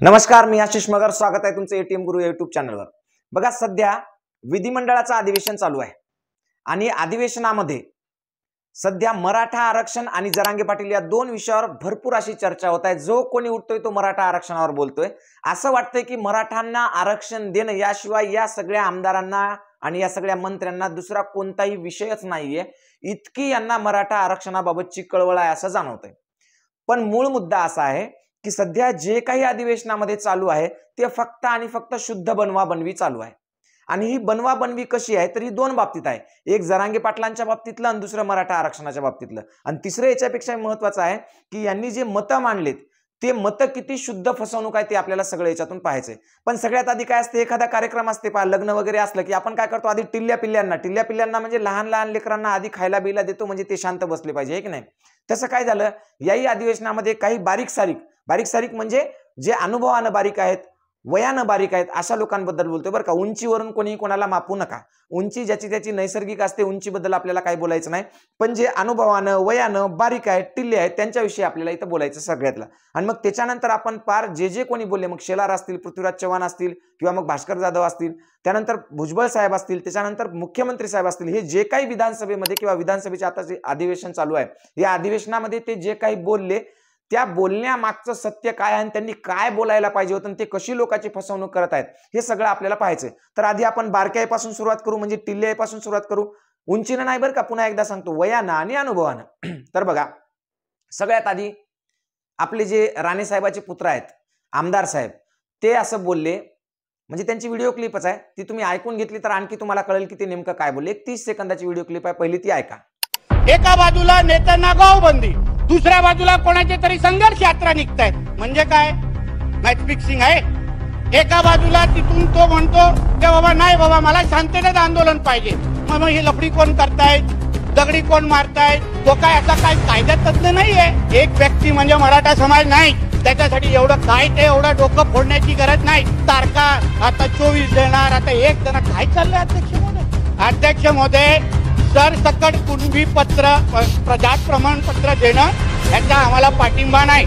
नमस्कार, मी आशिष मगर. स्वागत आहे तुमचं एटीएम गुरु युट्यूब चॅनलवर. बघा, सध्या विधिमंडळाचं अधिवेशन चालू आहे आणि अधिवेशनामध्ये सध्या मराठा आरक्षण आणि जरांगे पाटील या दोन विषयावर भरपूर अशी चर्चा होत आहे. जो कोणी उठतोय तो मराठा आरक्षणावर बोलतोय. असं वाटतंय की मराठांना आरक्षण देणं याशिवाय या सगळ्या आमदारांना आणि या सगळ्या मंत्र्यांना दुसरा कोणताही विषयच नाहीये. इतकी यांना मराठा आरक्षणाबाबतची कळवळ आहे असं जाणवतंय. पण मूळ मुद्दा असा आहे की सध्या जे काही अधिवेशनामध्ये चालू आहे ते फक्त आणि फक्त शुद्ध बनवा बनवी चालू आहे. आणि ही बनवा बनवी कशी आहे तर ही दोन बाबतीत आहे. एक जरांगे पाटलांच्या बाबतीतलं आणि दुसरं मराठा आरक्षणाच्या बाबतीतलं. आणि तिसरं याच्यापेक्षा महत्वाचं आहे की यांनी जे मतं मांडलेत ते मतं किती शुद्ध फसवणूक आहे ते आपल्याला सगळं याच्यातून पाहायचंय. पण सगळ्यात आधी काय असते, एखादा कार्यक्रम असते पहा, लग्न वगैरे असलं की आपण काय करतो, आधी टिल्ल्या पिल्ल्यांना म्हणजे लहान लहान लेकरांना आधी खायला बिला देतो म्हणजे ते शांत बसले पाहिजे, की नाही. तसं काय झालं, याही अधिवेशनामध्ये काही बारीक सारीक म्हणजे जे अनुभवानं बारीक आहेत, वयानं बारीक आहेत अशा लोकांबद्दल बोलतोय बरं का. उंचीवरून कोणी कोणाला मापू नका. उंची ज्याची त्याची नैसर्गिक असते, उंचीबद्दल आपल्याला काही बोलायचं नाही. पण जे अनुभवानं वयानं बारीक आहेत, टिल्ले आहेत, त्यांच्याविषयी आपल्याला इथं बोलायचं सगळ्यातलं. आणि मग त्याच्यानंतर आपण पार जे कोणी बोलले, मग शेलार असतील, पृथ्वीराज चव्हाण असतील, किंवा मग भास्कर जाधव असतील, त्यानंतर भुजबळ साहेब असतील, त्याच्यानंतर मुख्यमंत्री साहेब असतील, हे जे काही विधानसभेमध्ये किंवा विधानसभेचे आता जे अधिवेशन चालू आहे या अधिवेशनामध्ये ते जे काही बोलले त्या बोलण्यामागचं सत्य काय आहे, त्यांनी काय बोलायला पाहिजे होतं, ते कशी लोकांची फसवणूक करत आहेत हे सगळं आपल्याला पाहायचंय. तर आधी आपण बारक्यापासून सुरुवात करू, म्हणजे टिल्ल्यापासून सुरुवात करू. उंचीनं नाही बरं का, पुन्हा एकदा सांगतो, वयानं आणि अनुभवानं. तर बघा, सगळ्यात आधी आपले जे राणे साहेबाचे पुत्र आहेत आमदार साहेब, ते असं बोलले, म्हणजे त्यांची व्हिडिओ क्लिपच आहे, ती तुम्ही ऐकून घेतली तर आणखी तुम्हाला कळेल की ते नेमकं काय बोलले. 30 सेकंदाची व्हिडिओ क्लिप आहे, पहिली ती ऐका. एका बाजूला नेत्यांना गावबंदी, दुसऱ्या बाजूला कोणाचे तरी संघर्ष यात्रा निघतायत. म्हणजे काय, मॅच फिक्सिंग आहे. एका बाजूला तिथून तो म्हणतो की बाबा नाही बाबा, मला शांततेत आंदोलन पाहिजे. मग हे लफडी कोण करतायत, दगडी कोण मारतायत, तो काय असा काय कायद्यात तत्व नाहीये. एक व्यक्ती म्हणजे मराठा समाज नाही, त्याच्यासाठी एवढं काय ते एवढं डोकं फोडण्याची गरज नाही. तारखा आता 24 देणार, आता 1 जण काय चाललंय अध्यक्ष महोदय. सरसकट कुणबी पत्र, जात प्रमाणपत्र देणं याचा आम्हाला पाठिंबा नाही.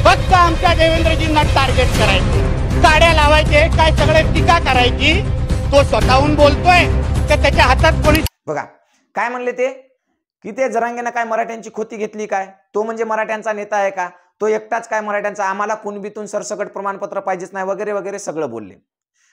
फक्त आमच्या देवेंद्रजींना टार्गेट करायचं, साड्या लावायचे, काय सगळे टीका करायची. तो स्वतःहून बोलतोय तर त्याच्या हातात कोणी. बघा काय म्हणले ते, की ते जरांगेनं काय मराठ्यांची खोती घेतली काय, तो म्हणजे मराठ्यांचा नेता आहे का, तो एकटाच काय मराठ्यांचा, आम्हाला कुणबीतून सरसकट प्रमाणपत्र पाहिजेच नाही वगैरे वगैरे सगळं बोलले.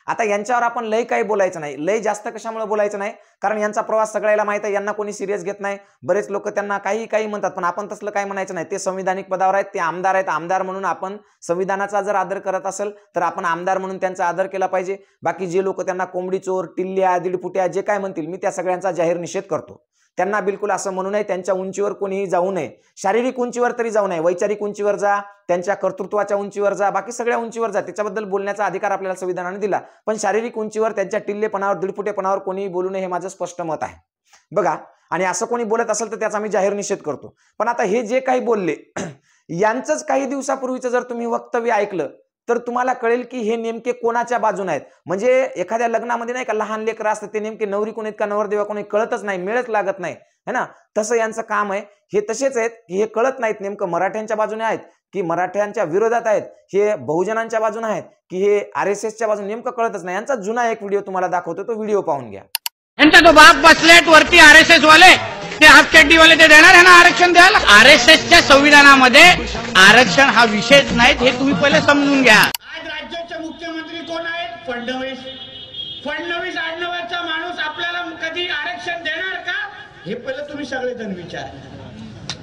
आता यांच्यावर आपण लय काही बोलायचं नाही. लय जास्त कशामुळे बोलायचं नाही, कारण यांचा प्रवास सगळ्याला माहित आहे, यांना कोणी सिरियस घेत नाही. बरेच लोक त्यांना काही म्हणतात, पण आपण तसलं काही म्हणायचं नाही. ते संविधानिक पदावर आहेत, ते आमदार आहेत. आमदार म्हणून आपण संविधानाचा जर आदर करत असेल तर आपण आमदार म्हणून त्यांचा आदर केला पाहिजे. बाकी जे लोक त्यांना कोंबडी चोर, टिल्ल्या, दीडपुट्या जे काय म्हणतील, मी त्या सगळ्यांचा जाहीर निषेध करतो. त्यांना बिलकुल असं म्हणू नये, त्यांच्या उंचीवर कोणीही जाऊ नये. शारीरिक उंचीवर तरी जाऊ नये, वैचारिक उंचीवर जा, त्यांच्या कर्तृत्वाच्या उंचीवर जा, बाकी सगळ्या उंचीवर जा. त्याच्याबद्दल बोलण्याचा अधिकार आपल्याला संविधानाने दिला. पण शारीरिक उंचीवर, त्यांच्या टिल्लेपणावर, दीडपुटेपणावर कोणीही बोलू नये, हे माझं स्पष्ट मत आहे. बघा, आणि असं कोणी बोलत असेल तर त्याचा मी जाहीर निषेध करतो. पण आता हे जे काही बोलले यांचंच काही दिवसापूर्वीचं जर तुम्ही वक्तव्य ऐकलं तर तुम्हाला कळेल की हे नेमके कोणाच्या बाजूने आहेत. म्हणजे एखाद्या लग्नामध्ये नाही का लहान लेकरं असतात, ते नेमके नवरी कोण आहेत का नवरदेवा कोण कळतच नाही, मेळच लागत नाही, है ना. तसं यांचं काम आहे. हे तसेच आहेत की हे कळत नाहीत नेमकं मराठ्यांच्या बाजूने आहेत की मराठ्यांच्या विरोधात आहेत, हे बहुजनांच्या बाजूने आहेत की हे RSSच्या बाजूने, नेमकं कळतच नाही. यांचा जुना एक व्हिडिओ तुम्हाला दाखवतो, तो व्हिडिओ पाहून घ्या. यांचा तो बाप बसलेत वरती RSS वाले, ते हाफ चड्डी वाले, ते देणार आहे ना आरक्षण द्यायला. RSSच्या संविधानामध्ये आरक्षण हा विषयच नाही, हे तुम्ही पहिले समजून घ्या. आज राज्याचे मुख्यमंत्री कोण आहेत? फडणवीस आडनावाचा माणूस आपल्याला कधी आरक्षण देणार का, हे पहिलं तुम्ही सगळेजण विचार.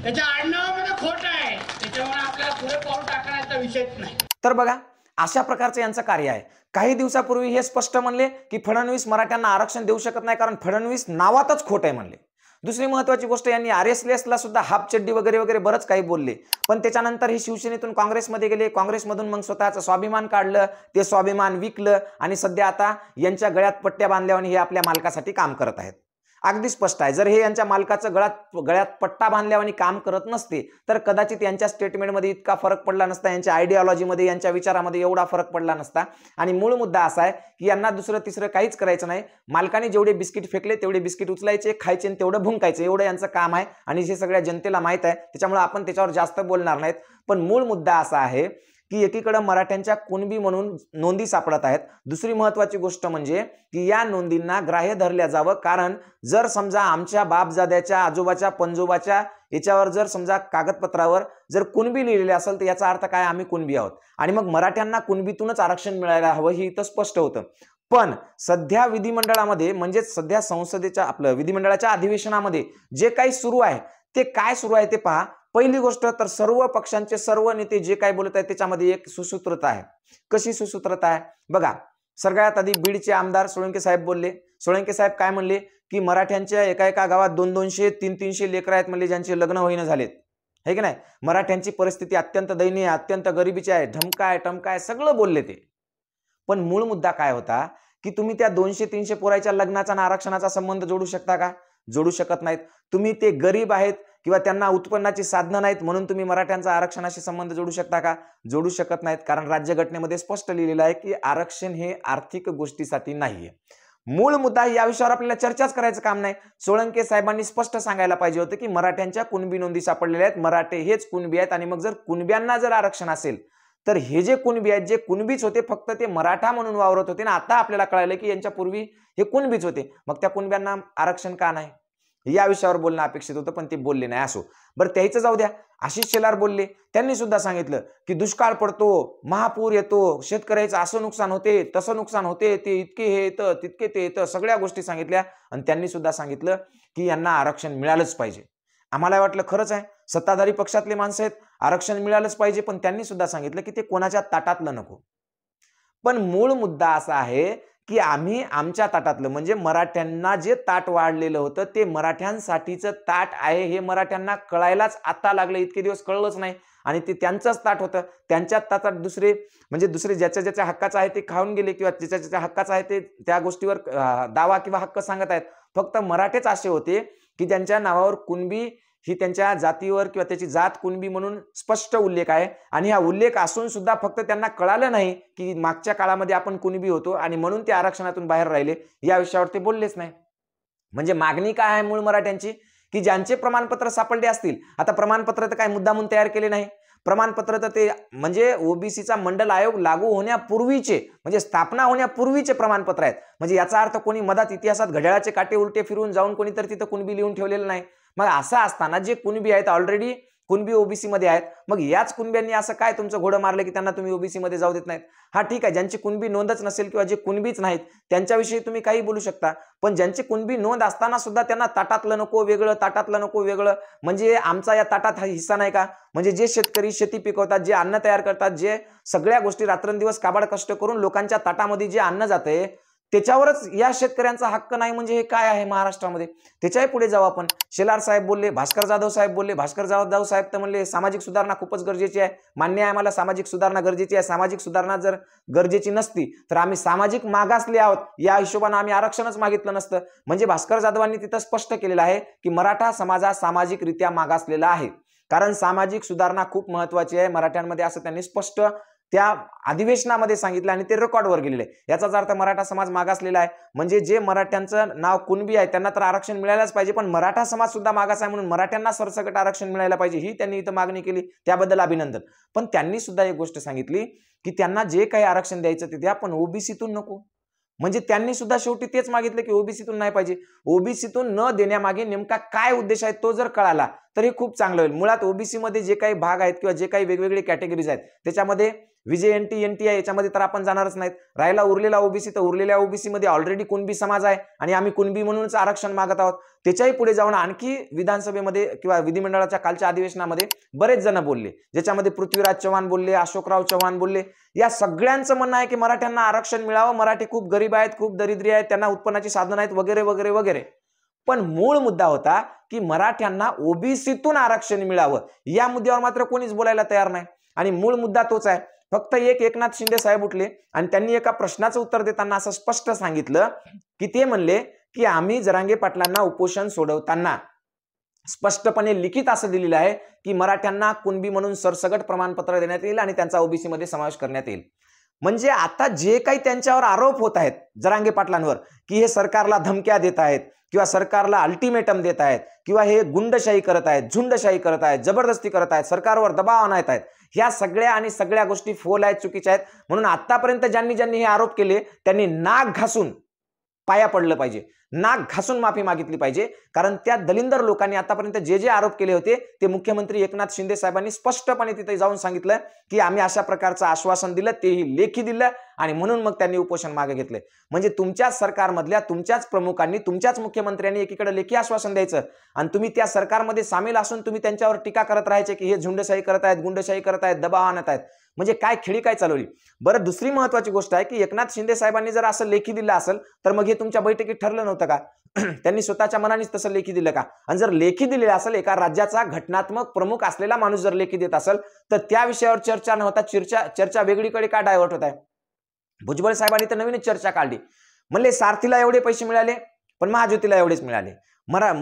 त्याच्या आडनावामध्ये खोट आहे, त्याच्यामुळे आपल्याला पुढे पाऊल टाकण्याचा विषयच नाही. तर बघा, अशा प्रकारचं यांचं कार्य आहे. काही दिवसापूर्वी हे स्पष्ट म्हणले की फडणवीस मराठ्यांना आरक्षण देऊ शकत नाही कारण फडणवीस नावातच खोट आहे म्हणले. दुसरी महत्वाची गोष्ट, यांनी RSSला सुद्धा हाफ चड्डी वगैरे वगैरे बरंच काही बोलले. पण त्याच्यानंतर हे शिवसेनेतून काँग्रेसमध्ये गेले, काँग्रेसमधून मग स्वतःचं स्वाभिमान काढलं, ते स्वाभिमान विकलं आणि सध्या आता यांच्या गळ्यात पट्ट्या बांधल्यावर हे आपल्या मालकासाठी काम करत आहेत. अगदी स्पष्ट आहे, जर हे यांच्या मालकाचं गळ्यात पट्टा बांधल्यावर काम करत नसते तर कदाचित यांच्या स्टेटमेंटमध्ये इतका फरक पडला नसता, यांच्या आयडिओलॉजीमध्ये, यांच्या विचारामध्ये एवढा फरक पडला नसता. आणि मूळ मुद्दा असा आहे की यांना दुसरं तिसरं काहीच करायचं नाही. मालकाने जेवढे बिस्किट फेकले तेवढे बिस्किट उचलायचे, खायचे आणि तेवढं भुंकायचं, एवढं यांचं काम आहे. आणि हे सगळ्या जनतेला माहित आहे, त्याच्यामुळे आपण त्याच्यावर जास्त बोलणार नाहीत. पण मूळ मुद्दा असा आहे की एकीकडे मराठ्यांच्या कुणबी म्हणून नोंदी सापडत आहेत, दुसरी महत्वाची गोष्ट म्हणजे की या नोंदींना ग्राह्य धरल्या जावं, कारण जर समजा आमच्या बापजाद्याच्या आजोबाच्या पंजोबाच्या याच्यावर जर समजा कागदपत्रावर जर कुणबी लिहिलेले असेल तर याचा अर्थ काय, आम्ही कुणबी आहोत आणि मग मराठ्यांना कुणबीतूनच आरक्षण मिळायला हवं हे इथं स्पष्ट होतं. पण सध्या विधिमंडळामध्ये म्हणजे सध्या संसदेच्या आपलं विधिमंडळाच्या अधिवेशनामध्ये जे काही सुरू आहे ते काय सुरू आहे ते पहा. पहिली गोष्ट तर सर्व पक्षांचे सर्व नेते जे काही बोलत आहेत त्याच्यामध्ये एक सुसूत्रता आहे. कशी सुसूत्रता आहे बघा. सगळ्यात आधी बीडचे आमदार सोळंके साहेब बोलले. सोळंके साहेब काय म्हणले की मराठ्यांच्या एका एका गावात 200-200 300-300 लेकरं आहेत म्हणले ज्यांचे लग्न होईना झालेत, हे की नाही. मराठ्यांची परिस्थिती अत्यंत दयनीय अत्यंत गरिबीची आहे, ढमकाय सगळं बोलले ते. पण मूळ मुद्दा काय होता की तुम्ही त्या 200-300 पोराच्या लग्नाचा आणि आरक्षणाचा संबंध जोडू शकता का? जोडू शकत नाहीत. तुम्ही ते गरीब आहेत किंवा त्यांना उत्पन्नाची साधनं नाहीत म्हणून तुम्ही मराठ्यांचा आरक्षणाशी संबंध जोडू शकता का? जोडू शकत नाहीत, कारण राज्यघटनेमध्ये स्पष्ट लिहिलेलं आहे की आरक्षण हे आर्थिक गोष्टीसाठी नाहीये. मूळ मुद्दा या विषयावर आपल्याला चर्चाच करायचं काम नाही. सोळंके साहेबांनी स्पष्ट सांगायला पाहिजे होतं की मराठ्यांच्या कुणबी नोंदी सापडलेल्या आहेत, मराठे हेच कुणबी आहेत आणि मग जर कुणब्यांना जर आरक्षण असेल तर हे जे कुणबी आहेत जे कुणबीच होते फक्त ते मराठा म्हणून वावरत होते ना, आता आपल्याला कळालं की यांच्या पूर्वी हे कुणबीच होते, मग त्या कुणब्यांना आरक्षण का नाही या विषयावर बोलणं अपेक्षित होतं, पण ते बोलले नाही. असो बरं, त्याचं जाऊ द्या. आशिष शेलार बोलले, त्यांनी सुद्धा सांगितलं की दुष्काळ पडतो, महापूर येतो, शेतकऱ्याचं असं नुकसान होते तसं नुकसान होते, ते इतके हे येतं तितके ते येतं, सगळ्या गोष्टी सांगितल्या आणि त्यांनी सुद्धा सांगितलं की यांना आरक्षण मिळालंच पाहिजे. आम्हाला वाटलं खरंच आहे सत्ताधारी पक्षातले माणसं आहेत, आरक्षण मिळालंच पाहिजे, पण त्यांनी सुद्धा सांगितलं की ते कोणाच्या ताटातलं नको. पण मूळ मुद्दा असा आहे की आम्ही आमच्या ताटातलं म्हणजे मराठ्यांना जे ताट वाढलेलं होतं ते मराठ्यांसाठीचं ताट आहे हे मराठ्यांना कळायलाच आता लागलं. इतके दिवस कळलंच नाही आणि ते त्यांचंच ताट होतं. त्यांच्याच ताटात दुसरे म्हणजे दुसरे ज्याच्या ज्याच्या हक्काचं आहे ते खाऊन गेले किंवा ज्याच्या ज्याच्या हक्काचं आहे ते त्या गोष्टीवर दावा किंवा हक्क सांगत आहेत. फक्त मराठेच असे होते की ज्यांच्या नावावर कुणबी ही त्यांच्या जातीवर किंवा त्याची जात कुणबी म्हणून स्पष्ट उल्लेख आहे आणि हा उल्लेख असून सुद्धा फक्त त्यांना कळालं नाही की मागच्या काळामध्ये आपण कुणबी होतो आणि म्हणून ते आरक्षणातून बाहेर राहिले. या विषयावर ते बोललेच नाही. म्हणजे मागणी काय आहे मूळ मराठ्यांची की ज्यांचे प्रमाणपत्र सापडले असतील, आता प्रमाणपत्र तर काय मुद्दामून तयार केले नाही, प्रमाणपत्र तर ते म्हणजे ओबीसीचा मंडल आयोग लागू होण्यापूर्वीचे म्हणजे स्थापना होण्यापूर्वीचे प्रमाणपत्र आहेत. म्हणजे याचा अर्थ कोणी मधात इतिहासात घड्याळाचे काटे उलटे फिरून जाऊन कोणीतरी तिथं कुणबी लिहून ठेवलेलं नाही. मग असं असताना जे कुणबी आहेत ऑलरेडी कुणबी ओबीसी मध्ये आहेत, मग याच कुणब्यांनी असं काय तुमचं घोडं मारलं की त्यांना तुम्ही ओबीसी मध्ये जाऊ देत नाहीत? हा ठीक आहे, ज्यांची कुणबी नोंदच नसेल किंवा जे कुणबीच नाहीत त्यांच्याविषयी तुम्ही काही बोलू शकता, पण ज्यांची कुणबी नोंद असताना सुद्धा त्यांना ताटातलं नको वेगळं ताटातलं नको वेगळं म्हणजे आमचा या ताटात हा हिस्सा नाही का? म्हणजे जे शेतकरी शेती पिकवतात, जे अन्न तयार करतात, जे सगळ्या गोष्टी रात्रंदिवस काबाड कष्ट करून लोकांच्या ताटामध्ये जे अन्न जाते त्याच्यावरच या शेतकऱ्यांचा हक्क नाही म्हणजे हे काय आहे महाराष्ट्रामध्ये? त्याच्याही पुढे जाऊ आपण. शेलार साहेब बोलले, भास्कर जाधव साहेब बोलले. भास्कर जाधव साहेब तर म्हणले सामाजिक सुधारणा खूपच गरजेची आहे. मान्य आहे आम्हाला सामाजिक सुधारणा गरजेची आहे. सामाजिक सुधारणा जर गरजेची नसती तर आम्ही सामाजिक मागासले आहोत या हिशोबाने आम्ही आरक्षणच मागितलं नसतं. म्हणजे भास्कर जाधवांनी तिथं स्पष्ट केलेलं आहे की मराठा समाज हा सामाजिकरित्या मागासलेला आहे, कारण सामाजिक सुधारणा खूप महत्वाची आहे मराठ्यांमध्ये असं त्यांनी स्पष्ट त्या अधिवेशनामध्ये सांगितलं आणि ते रेकॉर्डवर गेलेले आहे. याचाच अर्थ मराठा समाज मागासलेला आहे. म्हणजे जे मराठ्यांचं नाव कुणबी आहे त्यांना तर आरक्षण मिळायलाच पाहिजे, पण मराठा समाज सुद्धा मागास आहे म्हणून मराठ्यांना सरसकट आरक्षण मिळायला पाहिजे ही त्यांनी इथं मागणी केली, त्याबद्दल अभिनंदन. पण त्यांनी सुद्धा एक गोष्ट सांगितली की त्यांना जे काही आरक्षण द्यायचं ते द्या, पण ओबीसीतून नको. म्हणजे त्यांनी सुद्धा शेवटी तेच मागितलं की ओबीसीतून नाही पाहिजे. ओबीसीतून न देण्यामागे नेमका काय उद्देश आहे तो जर कळाला तर हे खूप चांगलं होईल. मुळात ओबीसी मध्ये जे काही भाग आहेत किंवा जे काही वेगवेगळे कॅटेगरीज आहेत त्याच्यामध्ये विजय एनटी आहे, याच्यामध्ये तर आपण जाणारच नाहीत. राहिला उरलेला ओबीसी, तर उरलेल्या ओबीसी मध्ये ऑलरेडी कुणबी समाज आहे आणि आम्ही कुणबी म्हणूनच आरक्षण मागत आहोत. त्याच्याही पुढे जाऊन आणखी विधानसभेमध्ये किंवा विधिमंडळाच्या कालच्या अधिवेशनामध्ये बरेच जण बोलले, ज्याच्यामध्ये पृथ्वीराज चव्हाण बोलले, अशोकराव चव्हाण बोलले. या सगळ्यांचं म्हणणं आहे की मराठ्यांना आरक्षण मिळावं, मराठी खूप गरीब आहेत, खूप दरिद्री आहेत, त्यांना उत्पन्नाची साधनं नाहीत वगैरे वगैरे वगैरे. पण मूळ मुद्दा होता की मराठ्यांना ओबीसीतून आरक्षण मिळावं. या मुद्द्यावर मात्र कोणीच बोलायला तयार नाही आणि मूळ मुद्दा तोच आहे. फक्त एकनाथ शिंदे साहेब उठले आणि त्यांनी एका प्रश्नाचं उत्तर देताना असं स्पष्ट सांगितलं की ते म्हणले की आम्ही जरांगे पाटलांना उपोषण सोडवताना स्पष्टपणे लिखित असं दिलेलं आहे की मराठ्यांना कुणबी म्हणून सरसगट प्रमाणपत्र देण्यात येईल आणि त्यांचा ओबीसी मध्ये समावेश करण्यात येईल. म्हणजे आता जे काही त्यांच्यावर आरोप होत आहेत जरांगे पाटलांवर की हे सरकारला धमक्या देत आहेत किंवा सरकारला अल्टिमेटम देत आहेत किंवा हे गुंडशाही करत आहेत, झुंडशाही करत आहेत, जबरदस्ती करत आहेत, सरकारवर दबाव आणत आहेत, ह्या सगळ्या गोष्टी फोल आहेत, चुकीच्या आहेत. म्हणून आतापर्यंत ज्यांनी हे आरोप केले त्यांनी नाक घासून पाया पडलं पाहिजे, नाक घासून माफी मागितली पाहिजे. कारण त्या दलिंदर लोकांनी आतापर्यंत जे आरोप केले होते ते मुख्यमंत्री एकनाथ शिंदे साहेबांनी स्पष्टपणे तिथे जाऊन सांगितलं की आम्ही अशा प्रकारचं आश्वासन दिलं, तेही लेखी दिलं, आणि म्हणून मग त्यांनी उपोषण मागे घेतले. म्हणजे तुमच्याच सरकारमधल्या तुमच्याच प्रमुखांनी, तुमच्याच मुख्यमंत्र्यांनी एकीकडे लेखी आश्वासन द्यायचं आणि तुम्ही त्या सरकारमध्ये सामील असून तुम्ही त्यांच्यावर टीका करत राहायचे की हे झुंडशाही करत आहेत, गुंडशाही करत आहेत, दबाव आणत आहेत. म्हणजे काय खेळी काय चालवली. बरं, दुसरी महत्वाची गोष्ट आहे की एकनाथ शिंदे साहेबांनी जर असं लेखी दिलं असेल तर मग हे तुमच्या बैठकीत ठरलं नव्हतं का? त्यांनी स्वतःच्या मनानेच तसं लेखी दिलं का? आणि जर लेखी दिलेलं असेल, एका राज्याचा घटनात्मक प्रमुख असलेला माणूस जर लेखी देत असेल तर त्या विषयावर चर्चा न होता चर्चा वेगळीकडे का डायव्हर्ट होत आहे? भुजबळ साहेबांनी तर नवीनच चर्चा काढली. म्हणले सारथीला एवढे पैसे मिळाले पण महाज्योतीला एवढेच मिळाले,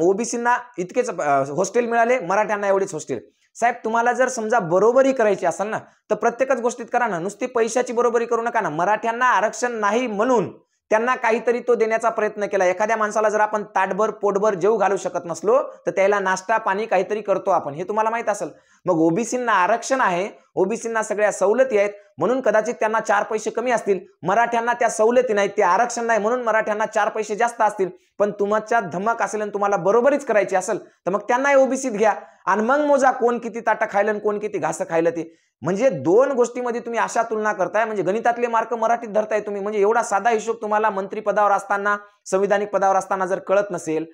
ओबीसींना इतकेच हॉस्टेल मिळाले, मराठ्यांना एवढेच हॉस्टेल. साहेब, तुम्हाला जर समजा बरोबरी करायची असेल ना तर प्रत्येकच गोष्टीत करा ना, नुसती पैशाची बरोबरी करू नका ना. मराठ्यांना आरक्षण नाही म्हणून त्यांना काहीतरी तो देण्याचा प्रयत्न केला. एखाद्या माणसाला जर आपण ताटभर पोटभर जेव घालू शकत नसलो तर त्याला नाश्ता पाणी काहीतरी करतो आपण, हे तुम्हाला माहित असेल. मग ओबीसींना आरक्षण आहे, ओबीसींना सगळ्या सवलती आहेत म्हणून कदाचित त्यांना 4 पैसे कमी असतील. मराठ्यांना त्या सवलती नाहीत, ते आरक्षण नाही म्हणून मराठ्यांना 4 पैसे जास्त असतील. पण तुमच्या धमक असेल आणि तुम्हाला बरोबरीच करायची असेल तर मग त्यांनाही ओबीसीत घ्या आणि मग मोजा कोण किती ताटा खायलं आणि कोण किती घास खायलं ते. म्हणजे 2 गोष्टीमध्ये तुम्ही अशा तुलना करताय. म्हणजे गणितातले मार्क मराठीत धरताय तुम्ही. म्हणजे एवढा साधा हिशोब तुम्हाला मंत्री पदावर असताना, संविधानिक पदावर असताना जर कळत नसेल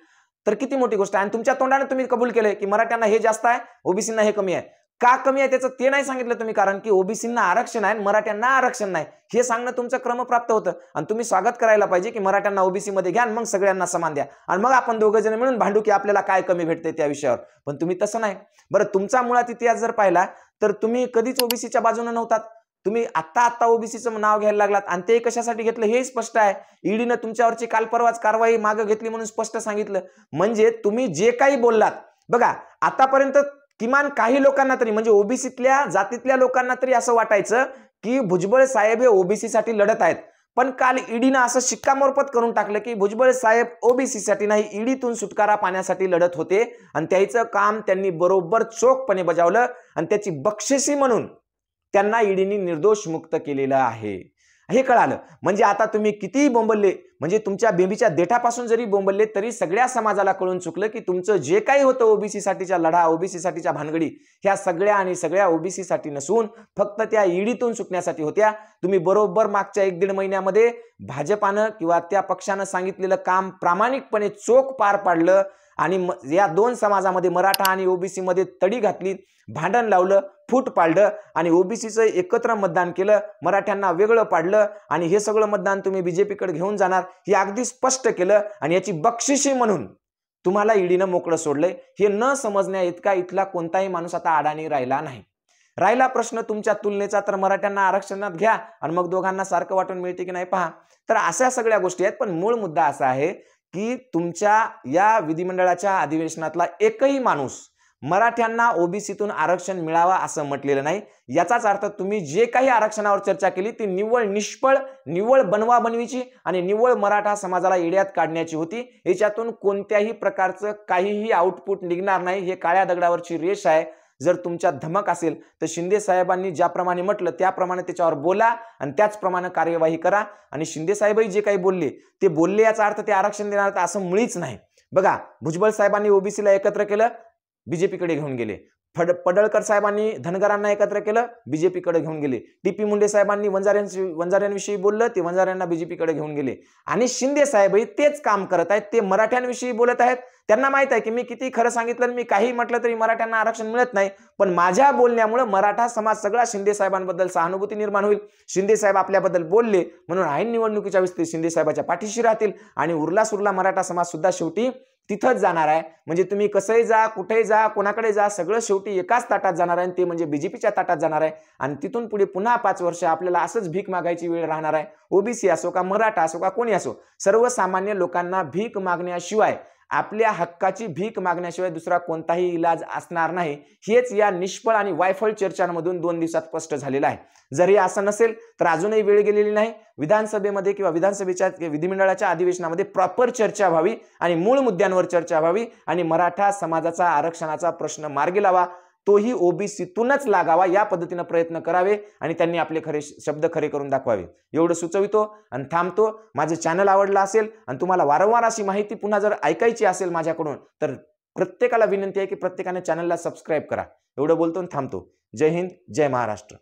तर किती मोठी गोष्ट आहे. आणि तुमच्या तोंडाने तुम्ही कबूल केलंय की मराठ्यांना हे जास्त आहे, ओबीसींना हे कमी आहे. का कमी आहे त्याचं ते नाही सांगितलं तुम्ही, कारण की ओबीसींना आरक्षण आहे, मराठ्यांना आरक्षण नाही हे सांगणं तुमचं क्रमप्राप्त होतं. आणि तुम्ही स्वागत करायला पाहिजे की मराठ्यांना ओबीसी मध्ये घ्या आणि मग सगळ्यांना समान द्या आणि मग आपण दोघं जण मिळून भांडू की आपल्याला काय कमी भेटते त्या विषयावर. पण तुम्ही तसं नाही. बरं, तुमचा मुळात इतिहास जर पाहिला तर तुम्ही कधीच ओबीसीच्या बाजूने नव्हतात. तुम्ही आत्ता ओबीसीचं नाव घ्यायला लागलात आणि ते कशासाठी घेतलं हे स्पष्ट आहे. ईडीनं तुमच्यावरची काल परवाच कारवाई मागे घेतली म्हणून स्पष्ट सांगितलं. म्हणजे तुम्ही जे काही बोललात, बघा आतापर्यंत किमान काही लोकांना तरी, म्हणजे ओबीसीतल्या जातीतल्या लोकांना तरी असं वाटायचं की भुजबळ साहेब हे ओबीसी साठी लढत आहेत. पण काल ईडीनं असं शिक्कामोर्तब करून टाकलं की भुजबळ साहेब ओबीसी साठी नाही, ईडीतून सुटकारा पाण्यासाठी लढत होते आणि त्याचं काम त्यांनी बरोबर चोखपणे बजावलं आणि त्याची बक्षिसी म्हणून त्यांना ईडीने निर्दोष मुक्त केलेलं आहे हे कळालं. म्हणजे आता तुम्ही कितीही बोंबलले, म्हणजे तुमच्या बेंबीच्या देठापासून जरी बोंबलले तरी सगळ्या समाजाला कळून चुकलं की तुमचं जे काही होतं ओबीसी साठीच्या लढा, ओबीसी साठीच्या भानगडी, ह्या सगळ्या ओबीसी साठी नसून फक्त त्या ईडीतून सुटण्यासाठी होत्या. तुम्ही बरोबर मागच्या 1-1.5 महिन्यामध्ये भाजपानं किंवा त्या पक्षानं सांगितलेलं काम प्रामाणिकपणे चोख पार पाडलं आणि या 2 समाजामध्ये मराठा आणि ओबीसी मध्ये तडी घातली, भांडण लावलं, फूट पाडलं आणि ओबीसीचं एकत्र मतदान केलं, मराठ्यांना वेगळं पाडलं आणि हे सगळं मतदान तुम्ही बीजेपीकडे घेऊन जाणार हे अगदी स्पष्ट केलं आणि याची बक्षिशी म्हणून तुम्हाला ईडीनं मोकळं सोडलंय. हे न समजण्या इतका इथला कोणताही माणूस आता अडाणी राहिला नाही. राहिला प्रश्न तुमच्या तुलनेचा तर मराठ्यांना आरक्षणात घ्या आणि मग दोघांना सारखं वाटून मिळते की नाही पहा. तर अशा सगळ्या गोष्टी आहेत. पण मूळ मुद्दा असा आहे की तुमच्या या विधिमंडळाच्या अधिवेशनातला एकही माणूस मराठ्यांना ओबीसीतून आरक्षण मिळावा असं म्हटलेलं नाही. याचाच अर्थ तुम्ही जे काही आरक्षणावर चर्चा केली ती निव्वळ निष्फळ, निव्वळ बनवाबनवीची आणि निव्वळ मराठा समाजाला येड्यात काढण्याची होती. याच्यातून कोणत्याही प्रकारचं काहीही आउटपुट निघणार नाही. हे काळ्या दगडावरची रेष आहे. जर तुमच्या धमक असेल तर शिंदे साहेबांनी ज्याप्रमाणे म्हटलं त्याप्रमाणे त्याच्यावर बोला आणि त्याचप्रमाणे कार्यवाही करा. आणि शिंदे साहेबही जे काही बोलले ते बोलले याचा अर्थ ते आरक्षण देणार असं मुळीच नाही. बघा, भुजबळ साहेबांनी ओबीसीला एकत्र केलं, बीजेपीकडे घेऊन गेले. पडळकर साहेबांनी धनगरांना एकत्र केलं, बीजेपीकडे घेऊन गेले. टीपी मुंडे साहेबांनी वंजाऱ्यांविषयी बोललं, ते वंजाऱ्यांना बीजेपीकडे घेऊन गेले. आणि शिंदे साहेबही तेच काम करत आहेत. ते मराठ्यांविषयी बोलत आहेत. त्यांना माहित आहे की मी किती खरं सांगितलं, मी काही म्हटलं तरी मराठ्यांना आरक्षण मिळत नाही. पण माझ्या बोलण्यामुळे मराठा समाज सगळा शिंदे साहेबांबद्दल सहानुभूती निर्माण होईल. शिंदे साहेब आपल्याबद्दल बोलले म्हणून ऐन निवडणुकीच्या वेळेस ते शिंदे साहेबाच्या पाठीशी राहतील आणि उरला सुरला मराठा समाज सुद्धा शेवटी तिथंच जाणार आहे. म्हणजे तुम्ही कसंही जा, कुठेही जा, कोणाकडे जा, सगळं शेवटी एकाच ताटात जाणार आहे, ते म्हणजे बीजेपीच्या ताटात जाणार आहे. आणि तिथून पुढे पुन्हा 5 वर्ष आपल्याला असंच भीक मागायची वेळ राहणार आहे. ओबीसी असो का मराठा असो का कोणी असो, सर्वसामान्य लोकांना भीक मागण्याशिवाय, आपल्या हक्काची भीक मागण्याशिवाय दुसरा कोणताही इलाज असणार नाही. हेच या निष्फळ आणि वायफळ चर्चांमधून 2 दिवसात स्पष्ट झालेलं आहे. जरी असं नसेल तर अजूनही वेळ गेलेली नाही. विधानसभेमध्ये किंवा विधानसभेच्या विधिमंडळाच्या अधिवेशनामध्ये प्रॉपर चर्चा व्हावी आणि मूळ मुद्द्यांवर चर्चा व्हावी आणि मराठा समाजाचा आरक्षणाचा प्रश्न मार्गी लावा. तोही ओबीसीतूनच लागावा, या पद्धतीने प्रयत्न करावे आणि त्यांनी आपले खरे शब्द खरे करून दाखवावे, एवढं सुचवितो आणि थांबतो. माझे चॅनल आवडलं असेल आणि तुम्हाला वारंवार अशी माहिती पुन्हा जर ऐकायची असेल माझ्याकडून, तर प्रत्येकाला विनंती आहे की प्रत्येकाने चॅनलला सबस्क्राईब करा. एवढं बोलतो आणि थांबतो. जय हिंद, जय महाराष्ट्र.